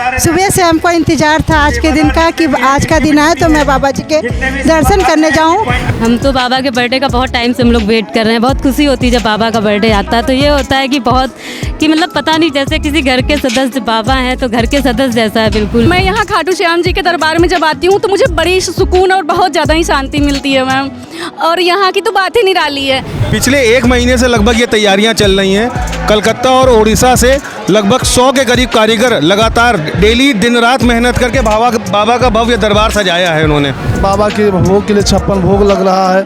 सुबह से हमको इंतज़ार था आज के दिन का कि आज का दिन आए तो मैं बाबा जी के दर्शन करने जाऊं। हम तो बाबा के बर्थडे का बहुत टाइम से हम लोग वेट कर रहे हैं। बहुत खुशी होती है जब बाबा का बर्थडे आता है। तो ये होता है कि बहुत कि मतलब पता नहीं, जैसे किसी घर के सदस्य बाबा हैं तो घर के सदस्य जैसा है बिल्कुल। मैं यहाँ खाटू श्याम जी के दरबार में जब आती हूँ तो मुझे बड़ी सुकून और बहुत ज़्यादा ही शांति मिलती है मैम, और यहाँ की तो बात ही निराली है। पिछले 1 महीने से लगभग ये तैयारियां चल रही हैं। कलकत्ता और उड़ीसा से लगभग 100 के करीब कारीगर लगातार डेली दिन रात मेहनत करके बाबा का भव्य दरबार सजाया है उन्होंने। बाबा के भोग के लिए 56 भोग लग रहा है।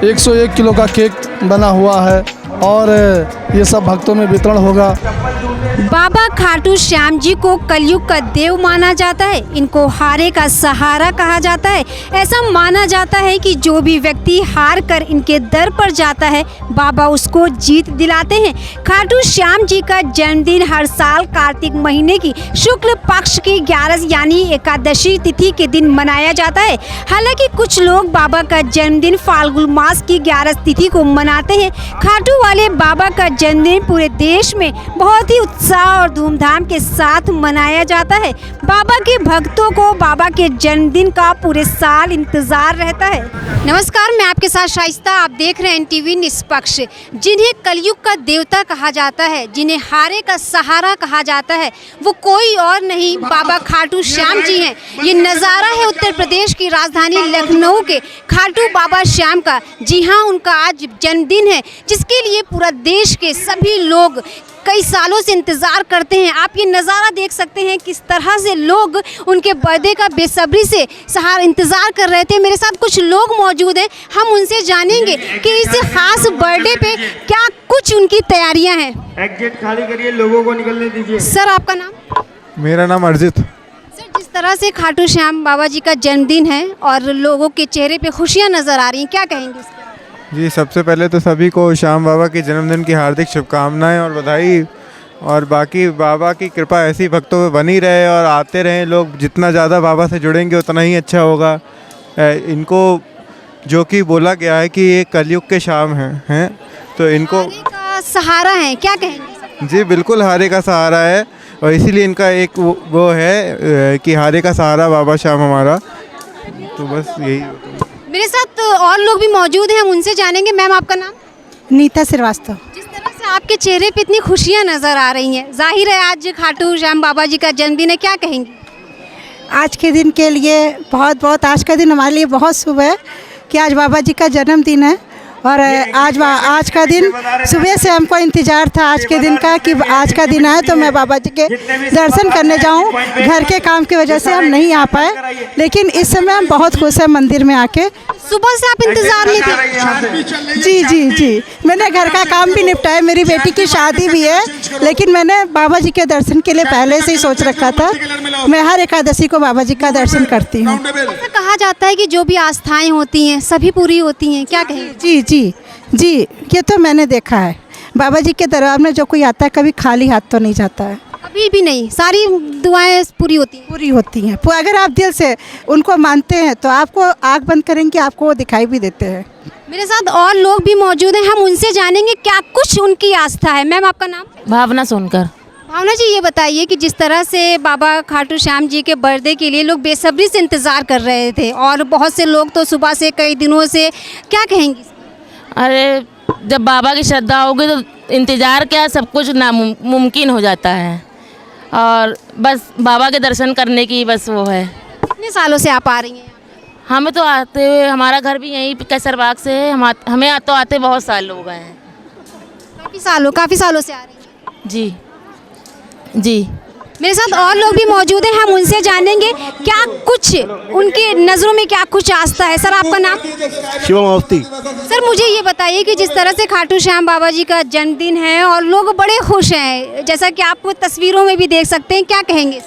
101 किलो का केक बना हुआ है और ये सब भक्तों में वितरण होगा। बाबा खाटू श्याम जी को कलयुग का देव माना जाता है। इनको हारे का सहारा कहा जाता है। ऐसा माना जाता है कि जो भी व्यक्ति हार कर इनके दर पर जाता है बाबा उसको जीत दिलाते हैं। खाटू श्याम जी का जन्मदिन हर साल कार्तिक महीने की शुक्ल पक्ष की 11 यानी एकादशी तिथि के दिन मनाया जाता है। हालांकि कुछ लोग बाबा का जन्मदिन फाल्गुन मास की 11 तिथि को मनाते हैं। खाटू वाले बाबा का जन्मदिन पूरे देश में बहुत ही उत्साह और धूमधाम के साथ मनाया जाता है। बाबा के भक्तों को बाबा के जन्मदिन का पूरे साल इंतजार रहता है। नमस्कार, मैं आपके साथ शाइस्ता, आप देख रहे हैं NTV निष्पक्ष। जिन्हें कलयुग का देवता कहा जाता है, जिन्हें हारे का सहारा कहा जाता है, वो कोई और नहीं बाबा खाटू श्याम जी हैं। ये नज़ारा है उत्तर प्रदेश की राजधानी लखनऊ के खाटू बाबा श्याम का। जी हाँ, उनका आज जन्मदिन है जिसके लिए पूरा देश के सभी लोग कई सालों से इंतज़ार करते हैं। आप ये नज़ारा देख सकते हैं किस तरह से लोग उनके बर्थडे का बेसब्री से इंतज़ार कर रहे थे। मेरे साथ कुछ लोग मौजूद हैं, हम उनसे जानेंगे कि इस खास बर्थडे पे क्या कुछ उनकी तैयारियां हैं। एग्जिट खाली करिए, लोगों को निकलने दीजिए। सर, आपका नाम? मेरा नाम अर्जित। सर, जिस तरह से खाटू श्याम बाबा जी का जन्मदिन है और लोगों के चेहरे पे खुशियाँ नज़र आ रही हैं, क्या कहेंगे इसके? जी, सबसे पहले तो सभी को श्याम बाबा के जन्मदिन की हार्दिक शुभकामनाएं और बधाई। और बाकी बाबा की कृपा ऐसी भक्तों पे बनी रहे और आते रहें लोग। जितना ज़्यादा बाबा से जुड़ेंगे उतना ही अच्छा होगा। इनको जो कि बोला गया है कि ये कलयुग के श्याम हैं तो इनको हारे का सहारा है, क्या कहेंगे? जी बिल्कुल, हारे का सहारा है और इसीलिए इनका एक वो है कि हारे का सहारा बाबा श्याम हमारा। तो बस यही। मेरे साथ और लोग भी मौजूद हैं, हम उनसे जानेंगे। मैम, आपका नाम? नीता श्रीवास्तव। जिस तरह से आपके चेहरे पे इतनी खुशियाँ नज़र आ रही हैं, जाहिर है आज खाटू श्याम बाबा जी का जन्मदिन है, क्या कहेंगी? आज के दिन के लिए बहुत आज का दिन हमारे लिए बहुत शुभ है कि आज बाबा जी का जन्मदिन है। और आज का दिन सुबह से हमको इंतज़ार था आज के दिन का कि आज का दिन आए तो मैं बाबा जी के दर्शन करने जाऊं। घर के काम की वजह से हम नहीं आ पाए, लेकिन इस समय हम बहुत खुश हैं मंदिर में आके। सुबह से आप इंतज़ार में थे? जी, मैंने घर का काम भी निपटाया, मेरी बेटी की शादी भी है, लेकिन मैंने बाबा जी के दर्शन के लिए पहले से ही सोच रखा था। मैं हर एकादशी को बाबा जी का दर्शन करती हूँ। ऐसा कहा जाता है कि जो भी आस्थाएं होती हैं सभी पूरी होती हैं, क्या कहेंगे? जी, ये तो मैंने देखा है। बाबा जी के दरबार में जो कोई आता है कभी खाली हाथ तो नहीं जाता है। कभी भी नहीं, सारी दुआएं पूरी होती हैं। अगर आप दिल से उनको मानते हैं तो आपको आँख बंद करेंगे, आपको वो दिखाई भी देते हैं। मेरे साथ और लोग भी मौजूद हैं, हम उनसे जानेंगे क्या कुछ उनकी आस्था है। मैम, आपका नाम? भावना सोनकर। भावना जी, ये बताइए कि जिस तरह से बाबा खाटू श्याम जी के बर्थडे के लिए लोग बेसब्री से इंतज़ार कर रहे थे और बहुत से लोग तो सुबह से कई दिनों से, क्या कहेंगी? अरे जब बाबा की श्रद्धा होगी तो इंतज़ार क्या, सब कुछ नामुमकिन हो जाता है। और बस बाबा के दर्शन करने की बस वो है। कितने सालों से आप आ रही हैं? हमें तो आते हुए, हमारा घर भी यहीं कैसरबाग से है। हमें तो आते बहुत साल हो गए हैं। काफ़ी सालों से आ रही हैं? जी। मेरे साथ और लोग भी मौजूद हैं, हम उनसे जानेंगे क्या कुछ उनकी नज़रों में क्या कुछ आस्था है। सर, आपका नाम? शिवम अवस्थी। सर, मुझे ये बताइए कि जिस तरह से खाटू श्याम बाबा जी का जन्मदिन है और लोग बड़े खुश हैं, जैसा कि आप तस्वीरों में भी देख सकते हैं, क्या कहेंगे?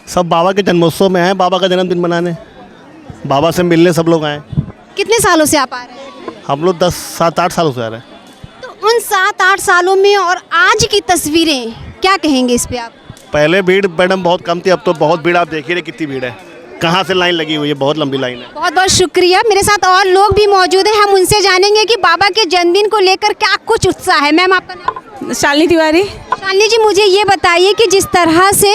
सब बाबा के जन्मोत्सव में हैं, बाबा का जन्मदिन मनाने, बाबा से मिलने सब लोग आए। कितने सालों से आप आ रहे हैं? हम लोग 7-8 सालों से आ रहे हैं। तो उन 7-8 सालों में और आज की तस्वीरें, क्या कहेंगे इस पे आप? पहले भीड़ मैडम बहुत कम थी, अब तो बहुत भीड़, आप देखिए कितनी भीड़ है, कहाँ से लाइन लगी हुई है, बहुत लंबी लाइन है। बहुत बहुत शुक्रिया। मेरे साथ और लोग भी मौजूद हैं, हम उनसे जानेंगे कि बाबा के जन्मदिन को लेकर क्या कुछ उत्साह है। मैम, आपका नाम? शालिनी तिवारी। शालिनी जी, मुझे ये बताइए कि जिस तरह से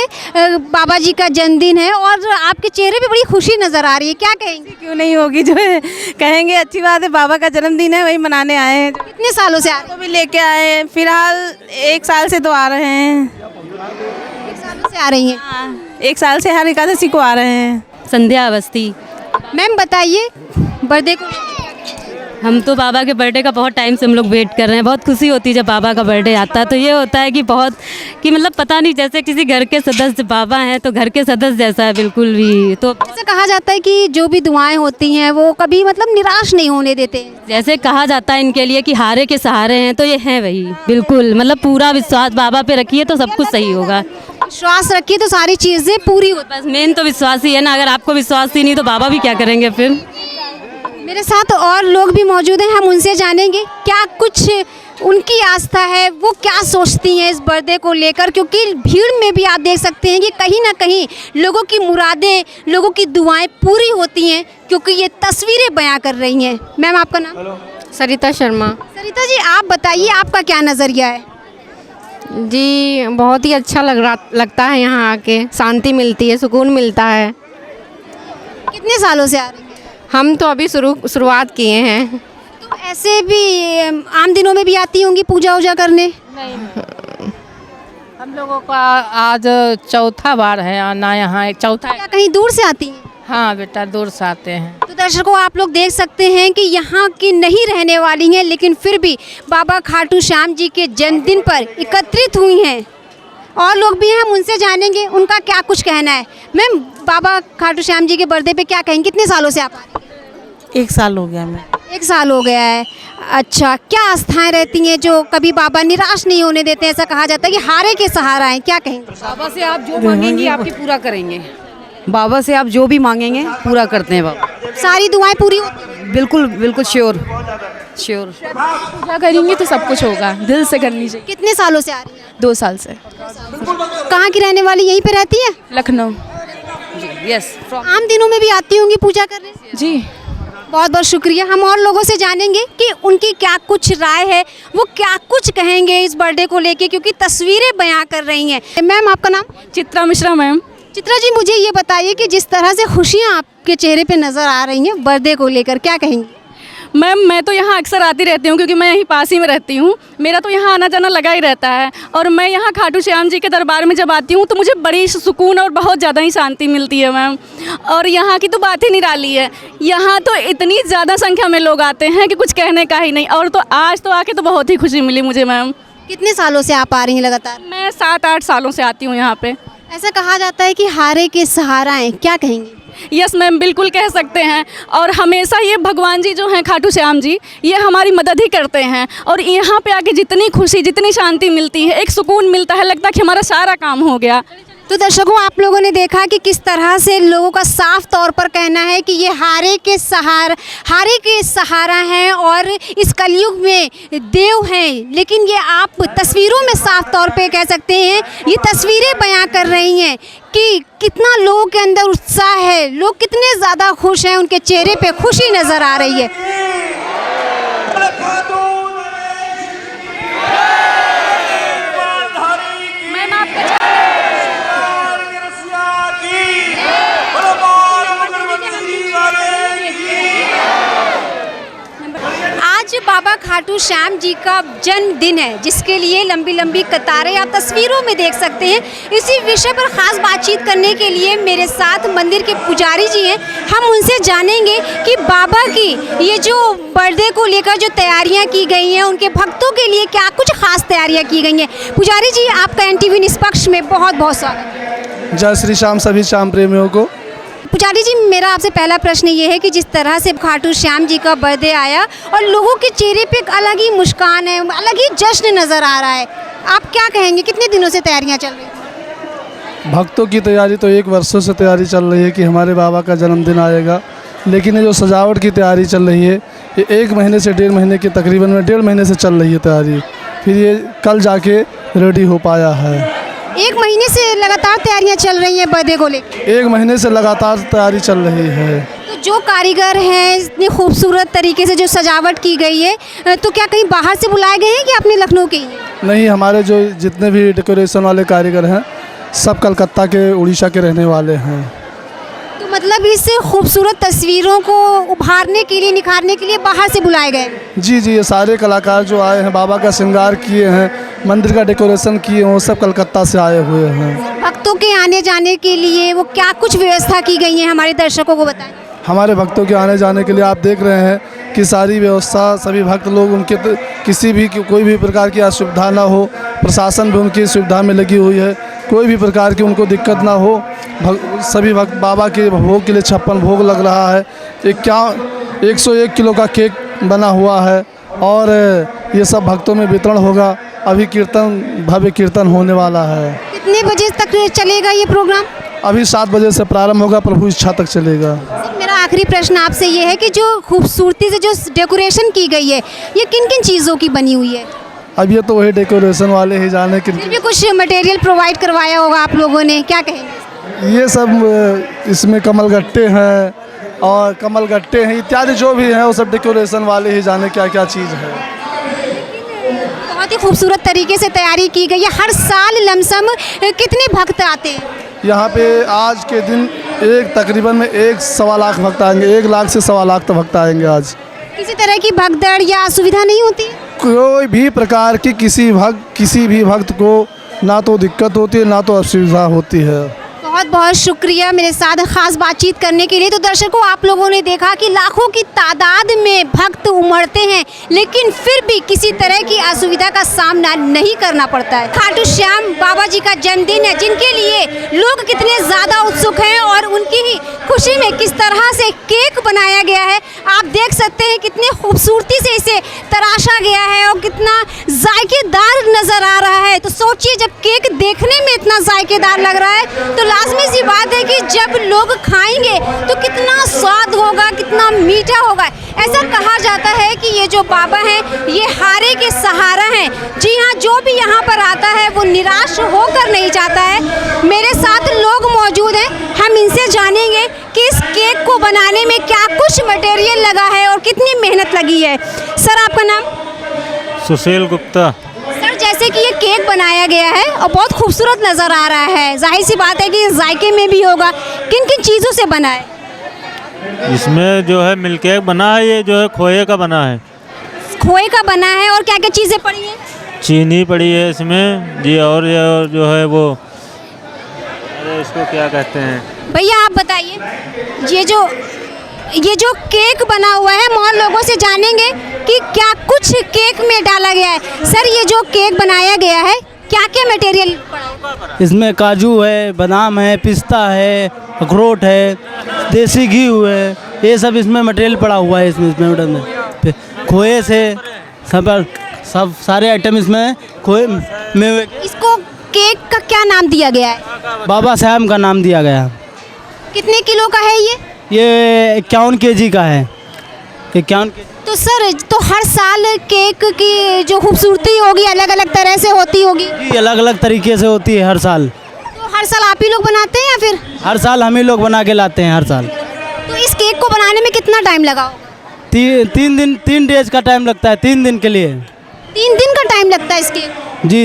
बाबा जी का जन्मदिन है और आपके चेहरे पे बड़ी खुशी नज़र आ रही है, क्या कहेंगे? क्यों नहीं होगी, जो है कहेंगे अच्छी बात है, बाबा का जन्मदिन है वही मनाने आए हैं। कितने सालों से आ रहे तो भी लेके आए हैं, फिलहाल 1 साल से तो आ रहे हैं। हैं? 1 सालों से आ रही हैं। हाँ, 1 साल से हर एकादशी को आ रहे हैं। संध्या अवस्थी। मैम बताइए, बर्थडे को हम तो बाबा के बर्थडे का बहुत टाइम से हम लोग वेट कर रहे हैं। बहुत खुशी होती है जब बाबा का बर्थडे आता है, तो ये होता है कि बहुत कि मतलब पता नहीं, जैसे किसी घर के सदस्य बाबा हैं तो घर के सदस्य जैसा है बिल्कुल भी। तो ऐसा कहा जाता है कि जो भी दुआएं होती हैं वो कभी मतलब निराश नहीं होने देते। जैसे कहा जाता है इनके लिए कि हारे के सहारे हैं, तो ये हैं वही बिल्कुल। मतलब पूरा विश्वास बाबा पे रखिए तो सब कुछ सही होगा। विश्वास रखिए तो सारी चीज़ें पूरी होती। बस मेन तो विश्वास ही है ना। अगर आपको विश्वास ही नहीं तो बाबा भी क्या करेंगे फिर। मेरे साथ और लोग भी मौजूद हैं, हम उनसे जानेंगे क्या कुछ उनकी आस्था है, वो क्या सोचती हैं इस बर्थडे को लेकर, क्योंकि भीड़ में भी आप देख सकते हैं कि कहीं ना कहीं लोगों की मुरादें, लोगों की दुआएं पूरी होती हैं, क्योंकि ये तस्वीरें बयां कर रही हैं। मैम आपका नाम? सरिता शर्मा। सरिता जी, आप बताइए आपका क्या नज़रिया है? जी, बहुत ही अच्छा लगता है यहाँ आके, शांति मिलती है, सुकून मिलता है। कितने सालों से आ रही हैं? हम तो अभी शुरुआत किए हैं। तो ऐसे भी आम दिनों में भी आती होंगी पूजा वूजा करने? हम लोगों का आज चौथा बार है आना यहाँ, चौथा। क्या कहीं दूर से आती हैं? हाँ बेटा, दूर से आते हैं। तो दर्शकों, आप लोग देख सकते हैं कि यहाँ की नहीं रहने वाली हैं, लेकिन फिर भी बाबा खाटू श्याम जी के जन्मदिन पर एकत्रित हुई हैं। और लोग भी हैं, हम उनसे जानेंगे उनका क्या कुछ कहना है। मैम, बाबा खाटू श्याम जी के बर्थडे पे क्या कहेंगे? कितने सालों से आप आ रही हैं? 1 साल हो गया मैं। 1 साल हो गया है। अच्छा, क्या आस्थाएं रहती हैं जो कभी बाबा निराश नहीं होने देते? ऐसा कहा जाता है कि हारे के सहारा हैं, क्या कहेंगे? बाबा से आप जो मांगेंगी आपकी पूरा करेंगे। बाबा से आप जो भी मांगेंगे पूरा करते हैं बाबा। सारी दुआएं पूरी होती हैं? बिल्कुल बिल्कुल श्योर। पूजा करेंगे तो सब कुछ होगा, दिल से करनी चाहिए। कितने सालों से आ रही हैं? 2 साल से। कहाँ की रहने वाली, यहीं पे रहती है? लखनऊ। यस। आम दिनों में भी आती होंगी पूजा करने? जी। बहुत बहुत शुक्रिया। हम और लोगों से जानेंगे कि उनकी क्या कुछ राय है, वो क्या कुछ कहेंगे इस बर्थडे को लेके, क्योंकि तस्वीरें बयां कर रही हैं। मैम आपका नाम? चित्रा मिश्रा। मैम, चित्रा जी, मुझे ये बताइए कि जिस तरह से खुशियाँ आपके चेहरे पे नज़र आ रही हैं बर्थडे को लेकर, क्या कहेंगी? मैम मैं तो यहाँ अक्सर आती रहती हूँ क्योंकि मैं यहीं पास ही में रहती हूँ। मेरा तो यहाँ आना जाना लगा ही रहता है, और मैं यहाँ खाटू श्याम जी के दरबार में जब आती हूँ तो मुझे बड़ी सुकून और बहुत ज़्यादा ही शांति मिलती है मैम। और यहाँ की तो बात ही निराली है। यहाँ तो इतनी ज़्यादा संख्या में लोग आते हैं कि कुछ कहने का ही नहीं। और तो आज तो आके तो बहुत ही खुशी मिली मुझे मैम। कितने सालों से आप आ रही हैं लगातार? मैं 7-8 सालों से आती हूँ यहाँ पे। ऐसा कहा जाता है कि हारे के सहारा हैं, क्या कहेंगी? यस मैम, बिल्कुल कह सकते हैं। और हमेशा ये भगवान जी जो हैं खाटू श्याम जी, ये हमारी मदद ही करते हैं। और यहाँ पे आके जितनी खुशी, जितनी शांति मिलती है, एक सुकून मिलता है, लगता है कि हमारा सारा काम हो गया। तो दर्शकों, आप लोगों ने देखा कि किस तरह से लोगों का साफ तौर पर कहना है कि ये हारे के सहारा हैं और इस कलयुग में देव हैं। लेकिन ये आप तस्वीरों में साफ तौर पे कह सकते हैं, ये तस्वीरें बयां कर रही हैं कि कितना लोगों के अंदर उत्साह है, लोग कितने ज़्यादा खुश हैं, उनके चेहरे पे खुशी नज़र आ रही है। आज बाबा खाटू श्याम जी का जन्मदिन है, जिसके लिए लंबी लंबी कतारें आप तस्वीरों में देख सकते हैं। इसी विषय पर ख़ास बातचीत करने के लिए मेरे साथ मंदिर के पुजारी जी हैं। हम उनसे जानेंगे कि बाबा की ये जो बर्थडे को लेकर जो तैयारियां की गई हैं, उनके भक्तों के लिए क्या कुछ खास तैयारियां की गई हैं। पुजारी जी, आपका NTV निष्पक्ष में बहुत बहुत स्वागत। जय श्री श्याम सभी श्याम प्रेमियों को। पुजारी जी, मेरा आपसे पहला प्रश्न ये है कि जिस तरह से खाटू श्याम जी का बर्थडे आया और लोगों के चेहरे पे एक अलग ही मुस्कान है, अलग ही जश्न नज़र आ रहा है, आप क्या कहेंगे? कितने दिनों से तैयारियां चल रही हैं? भक्तों की तैयारी तो 1 वर्षों से तैयारी चल रही है कि हमारे बाबा का जन्मदिन आएगा, लेकिन ये जो सजावट की तैयारी चल रही है ये 1 महीने से 1.5 महीने की तकरीबन 1.5 महीने से चल रही है तैयारी, फिर ये कल जाके रेडी हो पाया है। 1 महीने से लगातार तैयारियां चल रही हैं बर्थडे को लेकर? 1 महीने से लगातार तैयारी चल रही है। तो जो कारीगर हैं, इतनी खूबसूरत तरीके से जो सजावट की गई है, तो क्या कहीं बाहर से बुलाए गए हैं कि अपने लखनऊ के ही हैं? नहीं, हमारे जो जितने भी डेकोरेशन वाले कारीगर हैं सब कलकत्ता के, उड़ीसा के रहने वाले हैं। तो मतलब इस खूबसूरत तस्वीरों को उभारने के लिए, निखारने के लिए बाहर से बुलाए गए? जी जी, ये सारे कलाकार जो आए हैं, बाबा का श्रृंगार किए हैं, मंदिर का डेकोरेशन किए हैं, वो सब कलकत्ता से आए हुए हैं। भक्तों के आने जाने के लिए वो क्या कुछ व्यवस्था की गई है, हमारे दर्शकों को बताएं। हमारे भक्तों के आने जाने के लिए आप देख रहे हैं कि सारी व्यवस्था, सभी भक्त लोग उनके किसी भी कोई भी प्रकार की असुविधा ना हो, प्रशासन भी उनकी सुविधा में लगी हुई है, कोई भी प्रकार की उनको दिक्कत ना हो। सभी भक्त बाबा के भोग के लिए 56 भोग लग रहा है। 101 किलो का केक बना हुआ है और ये सब भक्तों में वितरण होगा। अभी भव्य कीर्तन होने वाला है। कितने बजे तक चलेगा ये प्रोग्राम? अभी 7 बजे से प्रारंभ होगा, प्रभु इच्छा तक चलेगा। मेरा आखिरी प्रश्न आपसे ये है कि जो खूबसूरती से जो डेकोरेशन की गई है, ये किन किन चीज़ों की बनी हुई है? अब ये तो वही डेकोरेशन वाले ही जाने कि फिर भी कुछ मटेरियल प्रोवाइड करवाया होगा आप लोगों ने, क्या कहेंगे? ये सब इसमें कमलगट्टे हैं और कमलगट्टे हैं इत्यादि जो भी हैं वो सब डेकोरेशन वाले ही जाने क्या क्या चीज़ है। बहुत ही खूबसूरत तरीके से तैयारी की गई है। हर साल लमसम कितने भक्त आते हैं यहाँ पे? आज के दिन तकरीबन में 1-1.25 लाख भक्त आएंगे। 1 लाख से 1.25 लाख तक भक्त आएंगे आज। किसी तरह की भगदड़ या असुविधा नहीं होती? कोई भी प्रकार की किसी भी भक्त को ना तो दिक्कत होती है ना तो असुविधा होती है। बहुत बहुत शुक्रिया मेरे साथ खास बातचीत करने के लिए। तो दर्शकों, आप लोगों ने देखा कि लाखों की तादाद में भक्त उमड़ते हैं, लेकिन फिर भी किसी तरह की असुविधा का सामना नहीं करना पड़ता है। खाटू श्याम बाबा जी का जन्मदिन है, जिनके लिए लोग कितने ज़्यादा उत्सुक हैं और उनकी ही खुशी में किस तरह से केक बनाया गया है आप देख सकते हैं। कितनी खूबसूरती से इसे तराशा गया है और कितना जायकेदार नज़र आ रहा है। तो सोचिए, जब केक देखने में इतना जायकेदार लग रहा है तो लाजमी सी बात है कि जब लोग खाएंगे तो कितना स्वाद होगा, कितना मीठा होगा। ऐसा कहा जाता है कि ये जो बाबा हैं ये हारे के सहारा हैं। जी हाँ, जो भी यहाँ पर आता है वो निराश होकर नहीं जाता है। मेरे साथ लोग मौजूद हैं, हम इनसे जानेंगे कि इस केक को बनाने में क्या कुछ मटेरियल लगा है और कितनी मेहनत लगी है। सर, आपका नाम? सुशील गुप्ता। सर, जैसे कि ये केक बनाया गया है और बहुत खूबसूरत नज़र आ रहा है, जाहिर सी बात है कि जायके में भी होगा। किन किन चीज़ों से बना है? इसमें जो है मिल्क केक बना है, ये जो है खोए का बना है। खोए का बना है और क्या क्या चीज़ें पड़ी हैं? चीनी पड़ी है इसमें जी, और ये जो है वो, अरे इसको क्या कहते हैं भैया आप बताइए। ये जो केक बना हुआ है, हम और लोगों से जानेंगे कि क्या कुछ केक में डाला गया है। सर, ये जो केक बनाया गया है क्या क्या मटेरियल पड़ा? इसमें काजू है, बादाम है, पिस्ता है, अखरोट है, देसी घी है, ये सब इसमें मटेरियल पड़ा हुआ है। इसमें खोए से सब सारे आइटम इसमें खोए में। इसको केक का क्या नाम दिया गया है? बाबा साहब का नाम दिया गया। कितने किलो का है ये? 51 kg का है। 51 kg। तो सर, तो हर साल केक की जो खूबसूरती होगी अलग अलग तरह से होती होगी? जी, अलग अलग तरीके से होती है हर साल। तो हर साल आप ही लोग बनाते हैं या फिर? हर साल हम ही लोग बना के लाते हैं हर साल। तो इस केक को बनाने में कितना टाइम लगा होगा? 3 डेज का टाइम लगता है। 3 दिन के लिए 3 दिन का टाइम लगता है इसके? जी।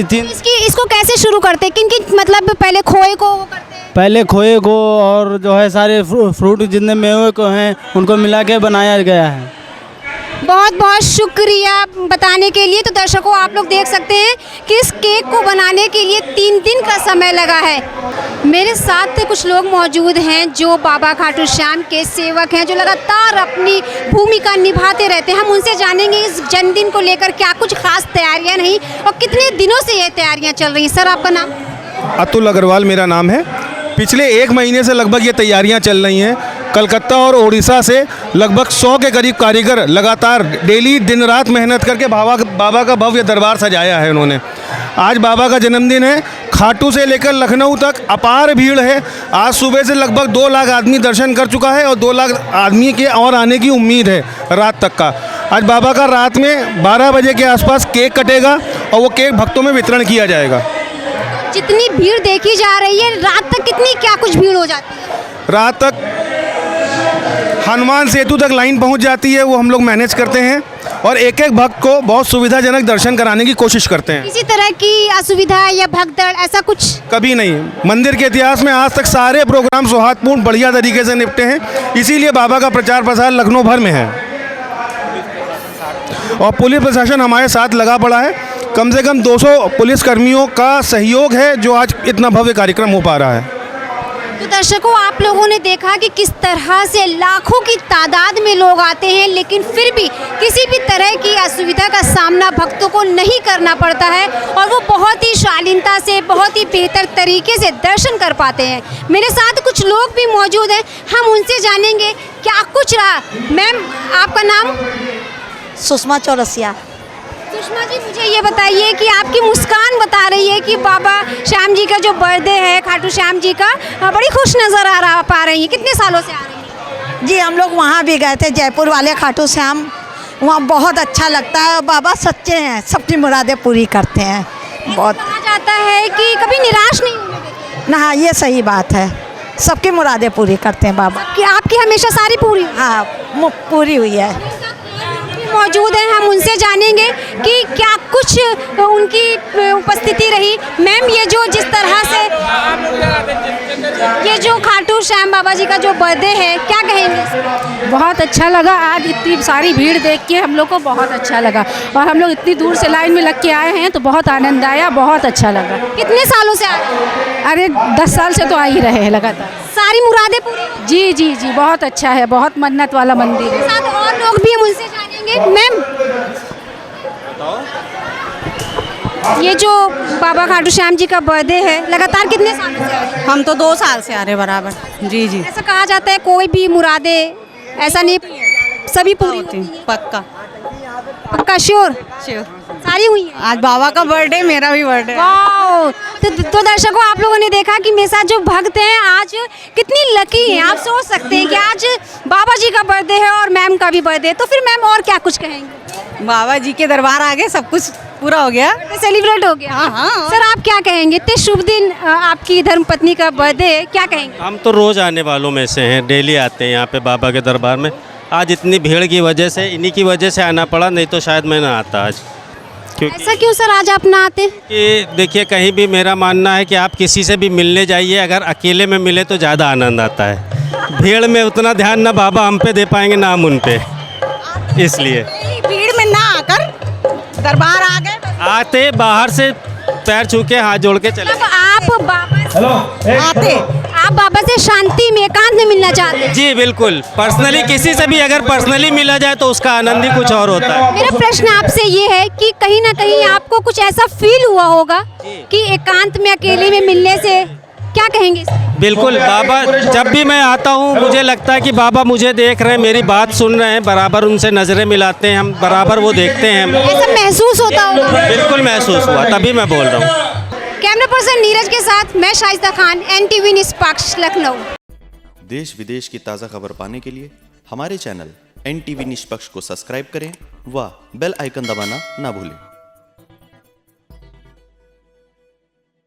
इसको कैसे शुरू करते हैं? किन मतलब पहले खोए को करते हैं? पहले खोए को और जो है सारे फ्रूट जितने मेवे को हैं उनको मिला के बनाया गया है। बहुत बहुत शुक्रिया बताने के लिए। तो दर्शकों, आप लोग देख सकते हैं कि इस केक को बनाने के लिए 3 दिन का समय लगा है। मेरे साथ कुछ लोग मौजूद हैं जो बाबा खाटू श्याम के सेवक हैं, जो लगातार अपनी भूमिका निभाते रहते हैं। हम उनसे जानेंगे इस जन्मदिन को लेकर क्या कुछ खास तैयारियां नहीं और कितने दिनों से ये तैयारियां चल रही हैं। सर, आपका नाम? अतुल अग्रवाल मेरा नाम है। पिछले 1 महीने से लगभग ये तैयारियां चल रही हैं। कलकत्ता और उड़ीसा से लगभग 100 के करीब कारीगर लगातार डेली दिन रात मेहनत करके बाबा का भव्य दरबार सजाया है उन्होंने। आज बाबा का जन्मदिन है। खाटू से लेकर लखनऊ तक अपार भीड़ है। आज सुबह से लगभग 2 लाख आदमी दर्शन कर चुका है और 2 लाख आदमी के और आने की उम्मीद है रात तक का। आज बाबा का रात में 12 बजे के आसपास केक कटेगा और वो केक भक्तों में वितरण किया जाएगा। जितनी भीड़ देखी जा रही है, रात तक कितनी क्या कुछ भीड़ हो जाती है? रात तक हनुमान सेतु तक लाइन पहुंच जाती है, वो हम लोग मैनेज करते हैं और एक एक भक्त को बहुत सुविधाजनक दर्शन कराने की कोशिश करते हैं। किसी तरह की असुविधा या भगदड़ ऐसा कुछ कभी नहीं। मंदिर के इतिहास में आज तक सारे प्रोग्राम सौहार्दपूर्ण बढ़िया तरीके से निपटे हैं, इसीलिए बाबा का प्रचार प्रसार लखनऊ भर में है और पुलिस प्रशासन हमारे साथ लगा पड़ा है। कम से कम 200 पुलिस कर्मियों का सहयोग है जो आज इतना भव्य कार्यक्रम हो पा रहा है। तो दर्शकों, आप लोगों ने देखा कि किस तरह से लाखों की तादाद में लोग आते हैं, लेकिन फिर भी किसी भी तरह की असुविधा का सामना भक्तों को नहीं करना पड़ता है और वो बहुत ही शालीनता से, बहुत ही बेहतर तरीके से दर्शन कर पाते हैं। मेरे साथ कुछ लोग भी मौजूद हैं, हम उनसे जानेंगे क्या कुछ रहा। मैम, आपका नाम? सुषमा चौरसिया। सुषमा जी, मुझे ये बताइए कि आपकी मुस्कान बता रही है कि बाबा श्याम जी का जो बर्थडे है, खाटू श्याम जी का, बड़ी खुश नज़र पा रही हैं। कितने सालों से आ रही हैं? जी, हम लोग वहाँ भी गए थे, जयपुर वाले खाटू श्याम, वहाँ बहुत अच्छा लगता है। बाबा सच्चे हैं, सबकी मुरादें पूरी करते हैं। बहुत कहा जाता है कि कभी निराश नहीं होने देते। ना, ये सही बात है, सबकी मुरादें पूरी करते हैं बाबा। कि आपकी हमेशा सारी पूरी? हाँ, पूरी हुई है। मौजूद हैं, हम उनसे जानेंगे कि क्या कुछ उनकी उपस्थिति रही। मैम, ये जो जिस तरह से ये जो खाटू श्याम बाबा जी का जो बर्थडे है, क्या कहेंगे? बहुत अच्छा लगा। आज इतनी सारी भीड़ देख के हम लोग को बहुत अच्छा लगा और हम लोग इतनी दूर से लाइन में लग के आए हैं तो बहुत आनंद आया, बहुत अच्छा लगा। कितने सालों से आ रहे हैं? अरे 10 साल से तो आ ही रहे हैं लगातार। सारी मुरादें पूरी? जी जी जी, बहुत अच्छा है, बहुत मन्नत वाला मंदिर है। साथ और लोग भी हम उनसे जानेंगे। मैम, ये जो बाबा खाटू श्याम जी का बर्थडे है, लगातार कितने सालों से आ रहे हैं? हम तो 2 साल से आ रहे बराबर। जी जी, ऐसा कहा जाता है कोई भी मुरादें ऐसा नहीं, सभी पूरी होती हैं। पक्का पक्का? श्योर? सारी हुई हैं? आज बाबा का बर्थडे, मेरा भी बर्थडे। वाओ! तो दर्शकों, आप लोगों ने देखा कि मेरे साथ जो भक्त हैं आज कितनी लकी हैं। आप सोच सकते हैं कि आज बाबा जी का बर्थडे है और मैम का भी बर्थडे है, तो फिर मैम और क्या कुछ कहेंगे? बाबा जी के दरबार आ गए, सब कुछ पूरा हो गया, सेलिब्रेट हो गया। हाँ। सर, आप क्या कहेंगे? इतने शुभ दिन आपकी धर्मपत्नी का बर्थडे है, क्या कहेंगे? हम तो रोज़ आने वालों में से हैं, डेली आते हैं यहाँ पे बाबा के दरबार में। आज इतनी भीड़ की वजह से, इन्हीं की वजह से आना पड़ा, नहीं तो शायद मैं ना आता आज। क्योंकि ऐसा क्यों सर, आज आप ना आते? कि देखिए, कहीं भी मेरा मानना है कि आप किसी से भी मिलने जाइए, अगर अकेले में मिले तो ज़्यादा आनंद आता है। भीड़ में उतना ध्यान ना बाबा हम पे दे पाएंगे ना हम उन पे, इसलिए भीड़ में ना आकर दरबार आ गए। आते बाहर से पैर छू के हाथ जोड़ के चले। आप बाबा से शांति में, एकांत में मिलना चाहते हैं? जी बिल्कुल, पर्सनली किसी से भी अगर पर्सनली मिला जाए तो उसका आनंद ही कुछ और होता है। मेरा प्रश्न आपसे ये है कि कहीं ना कहीं आपको कुछ ऐसा फील हुआ होगा कि एकांत में, अकेले में मिलने से, क्या कहेंगे? बिल्कुल, बाबा जब भी मैं आता हूँ मुझे लगता है कि बाबा मुझे देख रहे हैं, मेरी बात सुन रहे हैं, बराबर उनसे नज़रें मिलाते हैं हम, बराबर वो देखते हैं। ऐसा महसूस होता होगा? बिल्कुल महसूस हुआ, तभी मैं बोल रहा हूँ। कैमरा पर्सन नीरज के साथ मैं शाइस्ता खान, NTV निष्पक्ष, लखनऊ। देश विदेश की ताज़ा खबर पाने के लिए हमारे चैनल NTV निष्पक्ष को सब्सक्राइब करें व बेल आइकन दबाना ना भूलें।